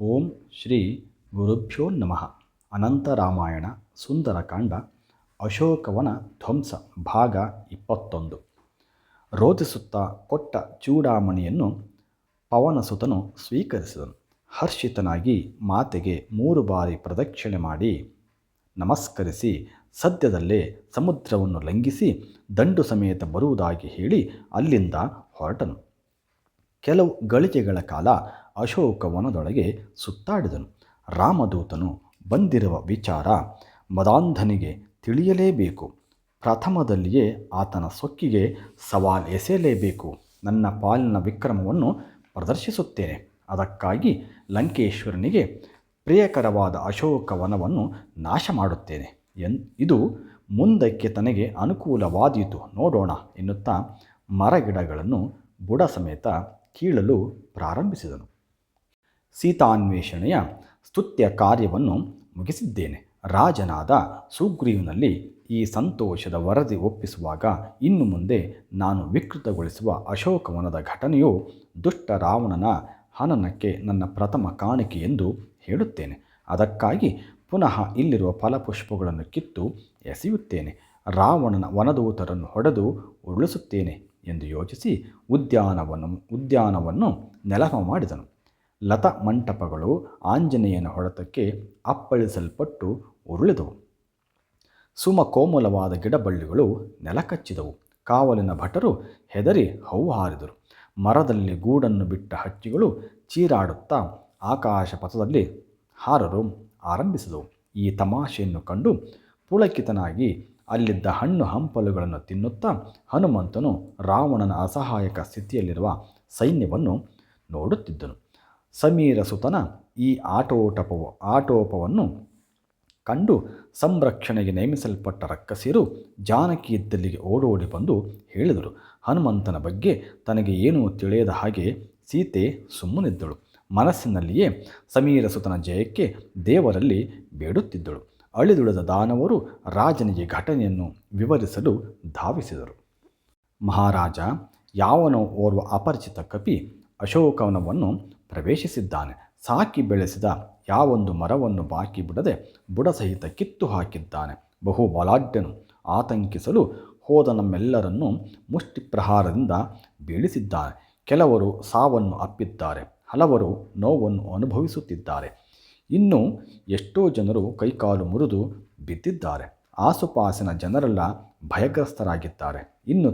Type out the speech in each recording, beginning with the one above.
ಓಂ ಶ್ರೀ ಗುರುಭ್ಯೋ ನಮಃ. ಅನಂತರಾಮಾಯಣ ಸುಂದರಕಾಂಡ ಅಶೋಕವನ ಧ್ವಂಸ ಭಾಗ 21. ರೋಧಿಸುತ್ತಾ ಕೊಟ್ಟ ಚೂಡಾಮಣಿಯನ್ನು ಪವನಸುತನು ಸ್ವೀಕರಿಸಿದನು. ಹರ್ಷಿತನಾಗಿ ಮಾತೆಗೆ 3 ಬಾರಿ ಪ್ರದಕ್ಷಿಣೆ ಮಾಡಿ ನಮಸ್ಕರಿಸಿ ಸದ್ಯದಲ್ಲೇ ಸಮುದ್ರವನ್ನು ಲಂಘಿಸಿ ದಂಡು ಸಮೇತ ಬರುವುದಾಗಿ ಹೇಳಿ ಅಲ್ಲಿಂದ ಹೊರಟನು. ಕೆಲವು ಗಳಿಗೆಗಳ ಕಾಲ ಅಶೋಕವನದೊಳಗೆ ಸುತ್ತಾಡಿದನು. ರಾಮದೂತನು ಬಂದಿರುವ ವಿಚಾರ ಮದಾಂಧನಿಗೆ ತಿಳಿಯಲೇಬೇಕು. ಪ್ರಥಮದಲ್ಲಿಯೇ ಆತನ ಸೊಕ್ಕಿಗೆ ಸವಾಲ್ ಎಸೆಯಲೇಬೇಕು. ನನ್ನ ಪಾಲಿನ ವಿಕ್ರಮವನ್ನು ಪ್ರದರ್ಶಿಸುತ್ತೇನೆ. ಅದಕ್ಕಾಗಿ ಲಂಕೇಶ್ವರನಿಗೆ ಪ್ರಿಯಕರವಾದ ಅಶೋಕವನವನ್ನು ನಾಶ ಮಾಡುತ್ತೇನೆ. ಇದು ಮುಂದಕ್ಕೆ ತನಗೆ ಅನುಕೂಲವಾದೀತು ನೋಡೋಣ ಎನ್ನುತ್ತಾ ಮರಗಿಡಗಳನ್ನು ಬುಡ ಸಮೇತ ಕೀಳಲು ಪ್ರಾರಂಭಿಸಿದನು. ಸೀತಾನ್ವೇಷಣೆಯ ಸ್ತುತ್ಯ ಕಾರ್ಯವನ್ನು ಮುಗಿಸಿದ್ದೇನೆ. ರಾಜನಾದ ಸುಗ್ರೀವನಲ್ಲಿ ಈ ಸಂತೋಷದ ವರದಿ ಒಪ್ಪಿಸುವಾಗ ಇನ್ನು ಮುಂದೆ ನಾನು ವಿಕೃತಗೊಳಿಸುವ ಅಶೋಕವನದ ಘಟನೆಯು ದುಷ್ಟ ರಾವಣನ ಹನನಕ್ಕೆ ನನ್ನ ಪ್ರಥಮ ಕಾಣಿಕೆ ಎಂದು ಹೇಳುತ್ತೇನೆ. ಅದಕ್ಕಾಗಿ ಪುನಃ ಇಲ್ಲಿರುವ ಫಲಪುಷ್ಪಗಳನ್ನು ಕಿತ್ತು ಎಸೆಯುತ್ತೇನೆ. ರಾವಣನ ವನದೂತರನ್ನು ಹೊಡೆದು ಉರುಳಿಸುತ್ತೇನೆ ಎಂದು ಯೋಚಿಸಿ ಉದ್ಯಾನವನ್ನು ನೆಲಮ ಮಾಡಿದನು. ಲತಾ ಮಂಟಪಗಳು ಆಂಜನೇಯನ ಹೊಡೆತಕ್ಕೆ ಅಪ್ಪಳಿಸಲ್ಪಟ್ಟು ಉರುಳಿದವು. ಸುಮಕೋಮಲವಾದ ಗಿಡಬಳ್ಳಿಗಳು ನೆಲಕಚ್ಚಿದವು. ಕಾವಲಿನ ಭಟರು ಹೆದರಿ ಹೌಹಾರಿದರು. ಮರದಲ್ಲಿ ಗೂಡನ್ನು ಬಿಟ್ಟ ಹಕ್ಕಿಗಳು ಚೀರಾಡುತ್ತಾ ಆಕಾಶ ಪಥದಲ್ಲಿ ಹಾರಲು ಆರಂಭಿಸಿದವು. ಈ ತಮಾಷೆಯನ್ನು ಕಂಡು ಪುಳಕಿತನಾಗಿ ಅಲ್ಲಿದ್ದ ಹಣ್ಣು ಹಂಪಲುಗಳನ್ನು ತಿನ್ನುತ್ತಾ ಹನುಮಂತನು ರಾವಣನ ಅಸಹಾಯಕ ಸ್ಥಿತಿಯಲ್ಲಿರುವ ಸೈನ್ಯವನ್ನು ನೋಡುತ್ತಿದ್ದನು. ಸಮೀರ ಸುತನ ಈ ಆಟೋಪವನ್ನು ಕಂಡು ಸಂರಕ್ಷಣೆಗೆ ನೇಮಿಸಲ್ಪಟ್ಟ ರಕ್ಕಸಿಯರು ಜಾನಕಿ ಇದ್ದಲ್ಲಿಗೆ ಓಡೋಡಿ ಬಂದು ಹೇಳಿದರು. ಹನುಮಂತನ ಬಗ್ಗೆ ತನಗೆ ಏನೂ ತಿಳಿಯದ ಹಾಗೆ ಸೀತೆ ಸುಮ್ಮನಿದ್ದಳು. ಮನಸ್ಸಿನಲ್ಲಿಯೇ ಸಮೀರ ಸುತನ ಜಯಕ್ಕೆ ದೇವರಲ್ಲಿ ಬೇಡುತ್ತಿದ್ದಳು. ಅಳಿದುಳಿದ ದಾನವರು ರಾಜನಿಗೆ ಘಟನೆಯನ್ನು ವಿವರಿಸಲು ಧಾವಿಸಿದರು. ಮಹಾರಾಜ, ಯಾವನೋ ಓರ್ವ ಅಪರಿಚಿತ ಕಪಿ ಅಶೋಕವನವನ್ನು ಪ್ರವೇಶಿಸಿದ್ದಾನೆ. ಸಾಕಿ ಬೆಳೆಸಿದ ಯಾವೊಂದು ಮರವನ್ನು ಬಾಕಿ ಬಿಡದೆ ಬುಡಸಹಿತ ಕಿತ್ತು ಹಾಕಿದ್ದಾನೆ. ಬಹು ಬಲಾಢ್ಯನು. ಆತಂಕಿಸಲು ಹೋದ ನಮ್ಮೆಲ್ಲರನ್ನೂ ಮುಷ್ಟಿಪ್ರಹಾರದಿಂದ ಬೀಳಿಸಿದ್ದಾನೆ. ಕೆಲವರು ಸಾವನ್ನು ಅಪ್ಪಿದ್ದಾರೆ, ಹಲವರು ನೋವನ್ನು ಅನುಭವಿಸುತ್ತಿದ್ದಾರೆ. ಇನ್ನೂ ಎಷ್ಟೋ ಜನರು ಕೈಕಾಲು ಮುರಿದು ಬಿದ್ದಿದ್ದಾರೆ. ಆಸುಪಾಸಿನ ಜನರೆಲ್ಲ ಭಯಗ್ರಸ್ತರಾಗಿದ್ದಾರೆ. ಇನ್ನು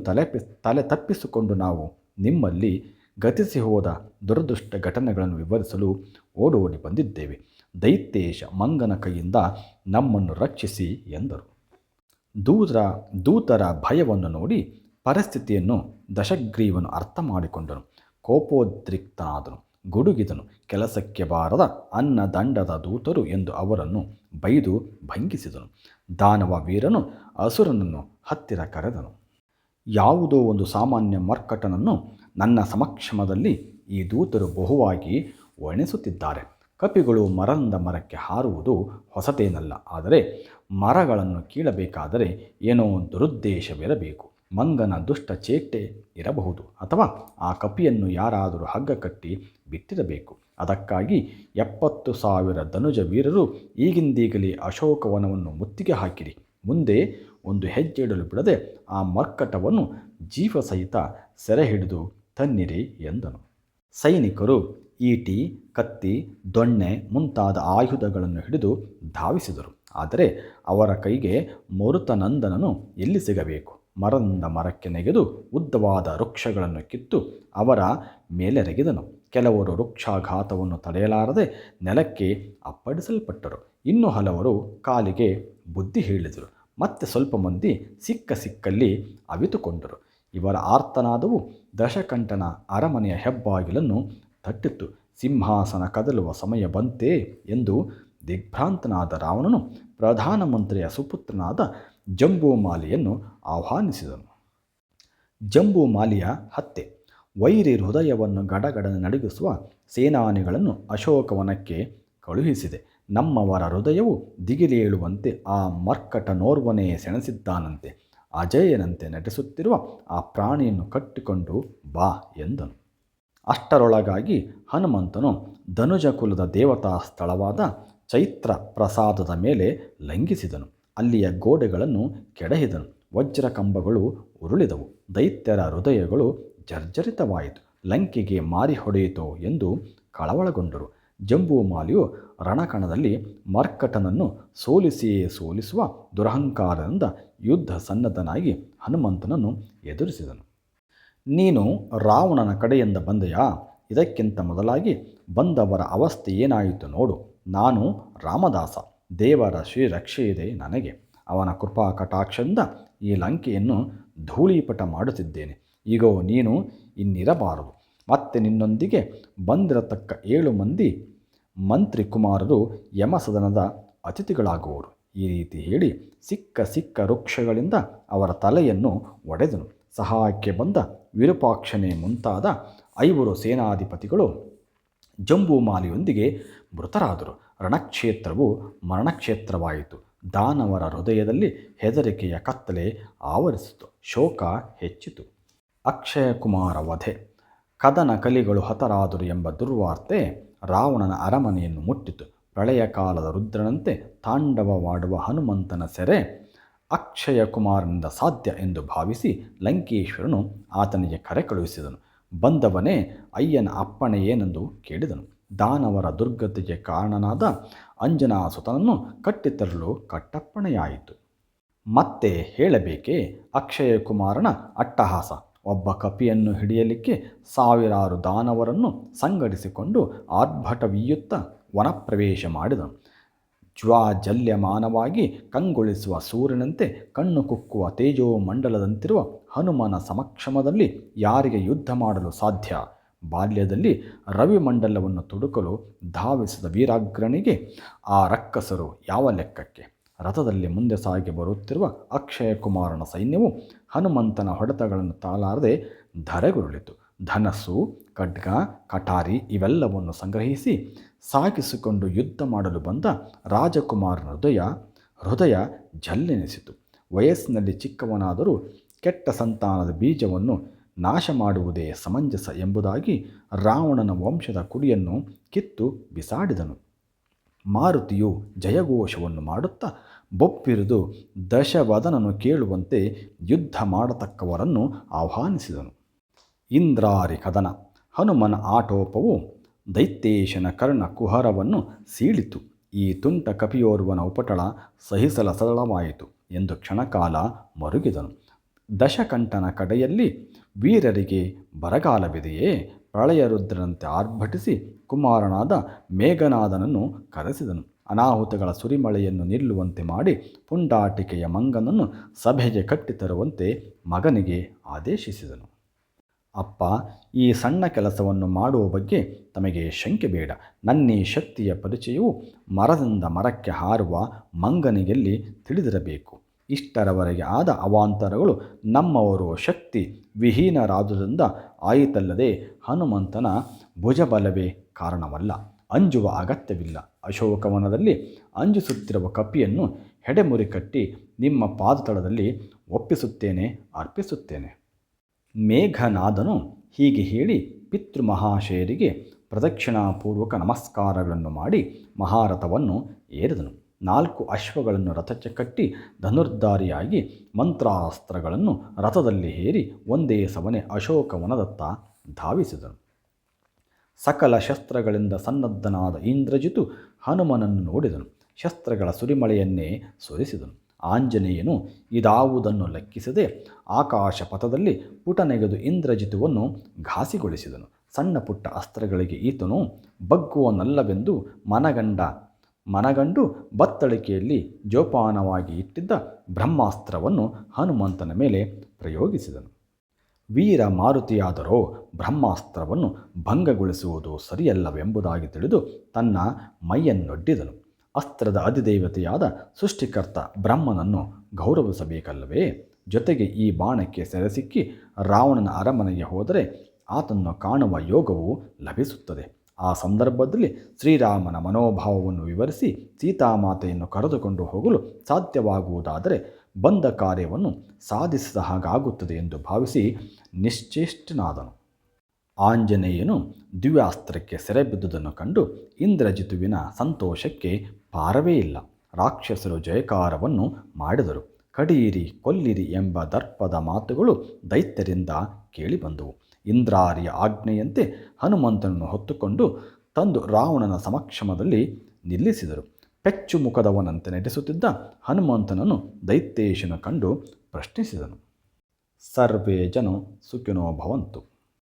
ತಲೆ ತಪ್ಪಿಸಿಕೊಂಡು ನಾವು ನಿಮ್ಮಲ್ಲಿ ಗತಿಸಿ ಹೋದ ದುರದೃಷ್ಟ ಘಟನೆಗಳನ್ನು ವಿವರಿಸಲು ಓಡೋಡಿ ಬಂದಿದ್ದೇವೆ. ದೈತ್ಯೇಶ ಮಂಗನ ಕೈಯಿಂದ ನಮ್ಮನ್ನು ರಕ್ಷಿಸಿ ಎಂದರು. ದೂತರ ಭಯವನ್ನು ನೋಡಿ ಪರಿಸ್ಥಿತಿಯನ್ನು ದಶಗ್ರೀವನು ಅರ್ಥ ಮಾಡಿಕೊಂಡನು. ಕೋಪೋದ್ರಿಕ್ತನಾದನು. ಗುಡುಗಿದನು. ಕೆಲಸಕ್ಕೆ ಬಾರದ ಅನ್ನದಂಡದ ದೂತರು ಎಂದು ಅವರನ್ನು ಬೈದು ಭಂಗಿಸಿದನು. ದಾನವ ವೀರನು ಅಸುರನನ್ನು ಹತ್ತಿರ ಕರೆದನು. ಯಾವುದೋ ಒಂದು ಸಾಮಾನ್ಯ ಮರ್ಕಟನನ್ನು ನನ್ನ ಸಮಕ್ಷಮದಲ್ಲಿ ಈ ದೂತರು ಬಹುವಾಗಿ ವರ್ಣಿಸುತ್ತಿದ್ದಾರೆ. ಕಪಿಗಳು ಮರದಿಂದ ಮರಕ್ಕೆ ಹಾರುವುದು ಹೊಸತೇನಲ್ಲ. ಆದರೆ ಮರಗಳನ್ನು ಕೀಳಬೇಕಾದರೆ ಏನೋ ದುರುದ್ದೇಶವಿರಬೇಕು. ಮಂಗನ ದುಷ್ಟ ಚೇಷ್ಟೆ ಇರಬಹುದು, ಅಥವಾ ಆ ಕಪಿಯನ್ನು ಯಾರಾದರೂ ಹಗ್ಗ ಕಟ್ಟಿ ಬಿಟ್ಟಿರಬೇಕು. ಅದಕ್ಕಾಗಿ 70,000 ಧನುಜ ವೀರರು ಈಗಿಂದೀಗಲೇ ಅಶೋಕವನವನ್ನು ಮುತ್ತಿಗೆ ಹಾಕಿರಿ. ಮುಂದೆ ಒಂದು ಹೆಜ್ಜೆ ಇಡಲು ಬಿಡದೆ ಆ ಮರ್ಕಟವನ್ನು ಜೀವಸಹಿತ ಸೆರೆ ಹಿಡಿದು ತನ್ನಿರಿ ಎಂದನು. ಸೈನಿಕರು ಈಟಿ, ಕತ್ತಿ, ದೊಣ್ಣೆ ಮುಂತಾದ ಆಯುಧಗಳನ್ನು ಹಿಡಿದು ಧಾವಿಸಿದರು. ಆದರೆ ಅವರ ಕೈಗೆ ಮರುತನಂದನನು ಎಲ್ಲಿ ಸಿಗಬೇಕು? ಮರದಿಂದ ಮರಕ್ಕೆ ನೆಗೆದು ಉದ್ದವಾದ ವೃಕ್ಷಗಳನ್ನು ಕಿತ್ತು ಅವರ ಮೇಲೆರಗಿದನು. ಕೆಲವರು ವೃಕ್ಷಾಘಾತವನ್ನು ತಡೆಯಲಾರದೆ ನೆಲಕ್ಕೆ ಅಪ್ಪಡಿಸಲ್ಪಟ್ಟರು. ಇನ್ನು ಹಲವರು ಕಾಲಿಗೆ ಬುದ್ಧಿ ಹೇಳಿದರು. ಮತ್ತೆ ಸ್ವಲ್ಪ ಮಂದಿ ಸಿಕ್ಕಲ್ಲಿ ಅವಿತುಕೊಂಡರು. ಇವರ ಆರ್ತನಾದವು ದಶಕಂಠನ ಅರಮನೆಯ ಹೆಬ್ಬಾಗಿಲನ್ನು ತಟ್ಟಿತ್ತು. ಸಿಂಹಾಸನ ಕದಲುವ ಸಮಯ ಬಂತೇ ಎಂದು ದಿಗ್ಭ್ರಾಂತನಾದ ರಾವಣನು ಪ್ರಧಾನಮಂತ್ರಿಯ ಸುಪುತ್ರನಾದ ಜಂಬೂಮಾಲಿಯನ್ನು ಆಹ್ವಾನಿಸಿದನು. ಜಂಬೂಮಾಲಿಯ ಹತ್ಯೆ ವೈರಿ ಹೃದಯವನ್ನು ಗಡಗಡನೆ ನಡುಗಿಸುವ ಸೇನಾನಿಗಳನ್ನು ಅಶೋಕವನಕ್ಕೆ ಕಳುಹಿಸಿದೆ. ನಮ್ಮವರ ಹೃದಯವು ದಿಗಿಲೇಳುವಂತೆ ಆ ಮರ್ಕಟನೋರ್ವನೇ ಸೆಣಸಿದ್ದಾನಂತೆ. ಅಜೇಯನಂತೆ ನಟಿಸುತ್ತಿರುವ ಆ ಪ್ರಾಣಿಯನ್ನು ಕಟ್ಟಿಕೊಂಡು ಬಾ ಎಂದನು. ಅಷ್ಟರೊಳಗಾಗಿ ಹನುಮಂತನು ಧನುಜ ಕುಲದ ದೇವತಾ ಸ್ಥಳವಾದ ಚೈತ್ರ ಪ್ರಸಾದದ ಮೇಲೆ ಲಂಘಿಸಿದನು. ಅಲ್ಲಿಯ ಗೋಡೆಗಳನ್ನು ಕೆಡಹಿದನು. ವಜ್ರ ಕಂಬಗಳು ಉರುಳಿದವು. ದೈತ್ಯರ ಹೃದಯಗಳು ಜರ್ಜರಿತವಾಯಿತು. ಲಂಕೆಗೆ ಮಾರಿ ಹೊಡೆಯಿತೋ ಎಂದು ಕಳವಳಗೊಂಡರು. ಜಂಬೂಮಾಲಿಯು ರಣಕಣದಲ್ಲಿ ಮರ್ಕಟನನ್ನು ಸೋಲಿಸುವ ದುರಹಂಕಾರದಿಂದ ಯುದ್ಧ ಸನ್ನದ್ಧನಾಗಿ ಹನುಮಂತನನ್ನು ಎದುರಿಸಿದನು. ನೀನು ರಾವಣನ ಕಡೆಯಿಂದ ಬಂದೆಯಾ? ಇದಕ್ಕಿಂತ ಮೊದಲಾಗಿ ಬಂದವರ ಅವಸ್ಥೆ ಏನಾಯಿತು ನೋಡು. ನಾನು ರಾಮದಾಸ. ದೇವರ ಶ್ರೀರಕ್ಷೆಯಿದೆ ನನಗೆ. ಅವನ ಕೃಪಾ ಕಟಾಕ್ಷದಿಂದ ಈ ಲಂಕೆಯನ್ನು ಧೂಳೀಪಟ ಮಾಡುತ್ತಿದ್ದೇನೆ. ಈಗೋ ನೀನು ಇನ್ನಿರಬಾರದು. ಮತ್ತೆ ನಿನ್ನೊಂದಿಗೆ ಬಂದಿರತಕ್ಕ 7 ಮಂದಿ ಮಂತ್ರಿ ಕುಮಾರರು ಯಮಸದನದ ಅತಿಥಿಗಳಾಗುವರು. ಈ ರೀತಿ ಹೇಳಿ ಸಿಕ್ಕ ವೃಕ್ಷಗಳಿಂದ ಅವರ ತಲೆಯನ್ನು ಒಡೆದನು. ಸಹಾಯಕ್ಕೆ ಬಂದ ವಿರೂಪಾಕ್ಷನೇ ಮುಂತಾದ 5 ಸೇನಾಧಿಪತಿಗಳು ಜಂಬೂಮಾಲಿಯೊಂದಿಗೆ ಮೃತರಾದರು. ರಣಕ್ಷೇತ್ರವು ಮರಣಕ್ಷೇತ್ರವಾಯಿತು. ದಾನವರ ಹೃದಯದಲ್ಲಿ ಹೆದರಿಕೆಯ ಕತ್ತಲೆ ಆವರಿಸಿತು. ಶೋಕ ಹೆಚ್ಚಿತು. ಅಕ್ಷಯಕುಮಾರ ವಧೆ. ಕದನ ಕಲಿಗಳು ಹತರಾದರು ಎಂಬ ದುರ್ವಾರ್ತೆ ರಾವಣನ ಅರಮನೆಯನ್ನು ಮುಟ್ಟಿತು. ಪ್ರಳಯ ಕಾಲದ ರುದ್ರನಂತೆ ತಾಂಡವವಾಡುವ ಹನುಮಂತನ ಸೆರೆ ಅಕ್ಷಯಕುಮಾರನಿಂದ ಸಾಧ್ಯ ಎಂದು ಭಾವಿಸಿ ಲಂಕೇಶ್ವರನು ಆತನಿಗೆ ಕರೆ ಕಳುಹಿಸಿದನು. ಬಂದವನೇ ಅಯ್ಯನ ಅಪ್ಪಣೆ ಏನೆಂದು ಕೇಳಿದನು. ದಾನವರ ದುರ್ಗತಿಗೆ ಕಾರಣನಾದ ಅಂಜನಾಸುತನನ್ನು ಕಟ್ಟಿತರಲು ಕಟ್ಟಪ್ಪಣೆಯಾಯಿತು. ಮತ್ತೆ ಹೇಳಬೇಕೇ ಅಕ್ಷಯಕುಮಾರನ ಅಟ್ಟಹಾಸ. ಒಬ್ಬ ಕಪಿಯನ್ನು ಹಿಡಿಯಲಿಕ್ಕೆ ಸಾವಿರಾರು ದಾನವರನ್ನು ಸಂಘಟಿಸಿಕೊಂಡು ಆರ್ಭಟವೀಯುತ್ತಾ ವನಪ್ರವೇಶ ಮಾಡಿದನು. ಜ್ವಾಜಲ್ಯಮಾನವಾಗಿ ಕಂಗೊಳಿಸುವ ಸೂರ್ಯನಂತೆ ಕಣ್ಣು ಕುಕ್ಕುವ ತೇಜೋಮಂಡಲದಂತಿರುವ ಹನುಮನ ಸಮಕ್ಷಮದಲ್ಲಿ ಯಾರಿಗೆ ಯುದ್ಧ ಮಾಡಲು ಸಾಧ್ಯ? ಬಾಲ್ಯದಲ್ಲಿ ರವಿಮಂಡಲವನ್ನು ತುಡುಕಲು ಧಾವಿಸಿದ ವೀರಾಗ್ರನಿಗೆ ಆ ರಕ್ಕಸರು ಯಾವ ಲೆಕ್ಕಕ್ಕೆ? ರಥದಲ್ಲಿ ಮುಂದೆ ಸಾಗಿ ಬರುತ್ತಿರುವ ಅಕ್ಷಯಕುಮಾರನ ಸೈನ್ಯವು ಹನುಮಂತನ ಹೊಡೆತಗಳನ್ನು ತಾಳಾರದೆ ಧರೆಗುರುಳಿತು. ಧನಸ್ಸು, ಖಡ್ಗ, ಕಟಾರಿ ಇವೆಲ್ಲವನ್ನು ಸಂಗ್ರಹಿಸಿ ಸಾಗಿಸಿಕೊಂಡು ಯುದ್ಧ ಮಾಡಲು ಬಂದ ರಾಜಕುಮಾರನ ಹೃದಯ ಜಲ್ಲೆನಿಸಿತು. ವಯಸ್ಸಿನಲ್ಲಿ ಚಿಕ್ಕವನಾದರೂ ಕೆಟ್ಟ ಸಂತಾನದ ಬೀಜವನ್ನು ನಾಶ ಮಾಡುವುದೇ ಸಮಂಜಸ ಎಂಬುದಾಗಿ ರಾವಣನ ವಂಶದ ಕುಡಿಯನ್ನು ಕಿತ್ತು ಬಿಸಾಡಿದನು. ಮಾರುತಿಯು ಜಯಘೋಷವನ್ನು ಮಾಡುತ್ತಾ ಬೊಪ್ಪಿರಿದು ದಶವದನನು ಕೇಳುವಂತೆ ಯುದ್ಧ ಮಾಡತಕ್ಕವರನ್ನು ಆಹ್ವಾನಿಸಿದನು. ಇಂದ್ರಾರಿ ಕದನ. ಹನುಮನ ಆಟೋಪವು ದೈತ್ಯೇಶನ ಕರ್ಣ ಕುಹರವನ್ನು ಸೀಳಿತು. ಈ ತುಂಟ ಕಪಿಯೋರ್ವನ ಉಪಟಳ ಸಹಿಸಲ ಸರಳವಾಯಿತು ಎಂದು ಕ್ಷಣಕಾಲ ಮರುಗಿದನು. ದಶಕಂಠನ ಕಡೆಯಲ್ಲಿ ವೀರರಿಗೆ ಬರಗಾಲವಿದೆಯೇ? ಪ್ರಳಯ ರುದ್ರನಂತೆ ಆರ್ಭಟಿಸಿ ಕುಮಾರನಾದ ಮೇಘನಾದನನ್ನು ಕರೆಸಿದನು. ಅನಾಹುತಗಳ ಸುರಿಮಳೆಯನ್ನು ನಿಲ್ಲುವಂತೆ ಮಾಡಿ ಪುಂಡಾಟಿಕೆಯ ಮಂಗನನ್ನು ಸಭೆಗೆ ಕಟ್ಟಿತರುವಂತೆ ಮಗನಿಗೆ ಆದೇಶಿಸಿದನು. ಅಪ್ಪ, ಈ ಸಣ್ಣ ಕೆಲಸವನ್ನು ಮಾಡುವ ಬಗ್ಗೆ ತಮಗೆ ಶಂಕೆ ಬೇಡ. ನನ್ನೀ ಶಕ್ತಿಯ ಪರಿಚಯವು ಮರದಿಂದ ಮರಕ್ಕೆ ಹಾರುವ ಮಂಗನಿಗೆಲ್ಲಿ ತಿಳಿದಿರಬೇಕು. ಇಷ್ಟರವರೆಗೆ ಆದ ಅವಾಂತರಗಳು ನಮ್ಮವರು ಶಕ್ತಿ ವಿಹೀನರಾದುದರಿಂದ ಆಯಿತಲ್ಲದೆ ಹನುಮಂತನ ಭುಜಬಲವೇ ಕಾರಣವಲ್ಲ. ಅಂಜುವ ಅಗತ್ಯವಿಲ್ಲ. ಅಶೋಕವನದಲ್ಲಿ ಅಂಜಿಸುತ್ತಿರುವ ಕಪಿಯನ್ನು ಹೆಡೆಮುರಿ ಕಟ್ಟಿ ನಿಮ್ಮ ಪಾದತಳದಲ್ಲಿ ಒಪ್ಪಿಸುತ್ತೇನೆ, ಅರ್ಪಿಸುತ್ತೇನೆ. ಮೇಘನಾದನು ಹೀಗೆ ಹೇಳಿ ಪಿತೃಮಹಾಶಯರಿಗೆ ಪ್ರದಕ್ಷಿಣಾಪೂರ್ವಕ ನಮಸ್ಕಾರಗಳನ್ನು ಮಾಡಿ ಮಹಾರಥವನ್ನು ಏರಿದನು. 4 ಅಶ್ವಗಳನ್ನು ರಥಕ್ಕೆ ಕಟ್ಟಿ ಧನುರ್ಧಾರಿಯಾಗಿ ಮಂತ್ರಾಸ್ತ್ರಗಳನ್ನು ರಥದಲ್ಲಿ ಹೇರಿ ಒಂದೇ ಸವನೆ ಅಶೋಕವನದತ್ತ ಧಾವಿಸಿದನು. ಸಕಲ ಶಸ್ತ್ರಗಳಿಂದ ಸನ್ನದ್ಧನಾದ ಇಂದ್ರಜಿತು ಹನುಮನನ್ನು ನೋಡಿದನು. ಶಸ್ತ್ರಗಳ ಸುರಿಮಳೆಯನ್ನೇ ಸುರಿಸಿದನು. ಆಂಜನೇಯನು ಇದಾವುದನ್ನು ಲೆಕ್ಕಿಸದೆ ಆಕಾಶ ಪಥದಲ್ಲಿ ಪುಟನೆಗೆದು ಇಂದ್ರಜಿತುವನ್ನು ಘಾಸಿಗೊಳಿಸಿದನು. ಸಣ್ಣ ಪುಟ್ಟ ಅಸ್ತ್ರಗಳಿಗೆ ಈತನು ಬಗ್ಗುವನಲ್ಲವೆಂದು ಮನಗಂಡು ಬತ್ತಳಿಕೆಯಲ್ಲಿ ಜೋಪಾನವಾಗಿ ಇಟ್ಟಿದ್ದ ಬ್ರಹ್ಮಾಸ್ತ್ರವನ್ನು ಹನುಮಂತನ ಮೇಲೆ ಪ್ರಯೋಗಿಸಿದನು. ವೀರ ಮಾರುತಿಯಾದರೋ ಬ್ರಹ್ಮಾಸ್ತ್ರವನ್ನು ಭಂಗಗೊಳಿಸುವುದು ಸರಿಯಲ್ಲವೆಂಬುದಾಗಿ ತಿಳಿದು ತನ್ನ ಮೈಯನ್ನೊಡ್ಡಿದನು. ಅಸ್ತ್ರದ ಅಧಿದೇವತೆಯಾದ ಸೃಷ್ಟಿಕರ್ತ ಬ್ರಹ್ಮನನ್ನು ಗೌರವಿಸಬೇಕಲ್ಲವೇ? ಜೊತೆಗೆ ಈ ಬಾಣಕ್ಕೆ ಸೆರೆಸಿಕ್ಕಿ ರಾವಣನ ಅರಮನೆಗೆ ಹೋದರೆ ಆತನ್ನು ಕಾಣುವ ಯೋಗವು ಲಭಿಸುತ್ತದೆ. ಆ ಸಂದರ್ಭದಲ್ಲಿ ಶ್ರೀರಾಮನ ಮನೋಭಾವವನ್ನು ವಿವರಿಸಿ ಸೀತಾಮಾತೆಯನ್ನು ಕರೆದುಕೊಂಡು ಹೋಗಲು ಸಾಧ್ಯವಾಗುವುದಾದರೆ ಬಂದ ಕಾರ್ಯವನ್ನು ಸಾಧಿಸಿದ ಹಾಗಾಗುತ್ತದೆ ಎಂದು ಭಾವಿಸಿ ನಿಶ್ಚೇಷ್ಟನಾದನು. ಆಂಜನೇಯನು ದಿವ್ಯಾಸ್ತ್ರಕ್ಕೆ ಸೆರೆಬಿದ್ದುದನ್ನು ಕಂಡು ಇಂದ್ರಜಿತುವಿನ ಸಂತೋಷಕ್ಕೆ ಪಾರವೇ ಇಲ್ಲ. ರಾಕ್ಷಸರು ಜಯಕಾರವನ್ನು ಮಾಡಿದರು. ಕಡಿಯಿರಿ, ಕೊಲ್ಲಿರಿ ಎಂಬ ದರ್ಪದ ಮಾತುಗಳು ದೈತ್ಯರಿಂದ ಕೇಳಿಬಂದವು. ಇಂದ್ರಾರಿಯ ಆಜ್ಞೆಯಂತೆ ಹನುಮಂತನನ್ನು ಹೊತ್ತುಕೊಂಡು ತಂದು ರಾವಣನ ಸಮಕ್ಷಮದಲ್ಲಿ ನಿಲ್ಲಿಸಿದರು. ಪೆಚ್ಚು ಮುಖದವನಂತೆ ನಡೆಸುತ್ತಿದ್ದ ಹನುಮಂತನನ್ನು ದೈತ್ಯೇಶನು ಕಂಡು ಪ್ರಶ್ನಿಸಿದನು. ಸರ್ವೇ ಜನ ಸುಖಿನೋ ಭವಂತು.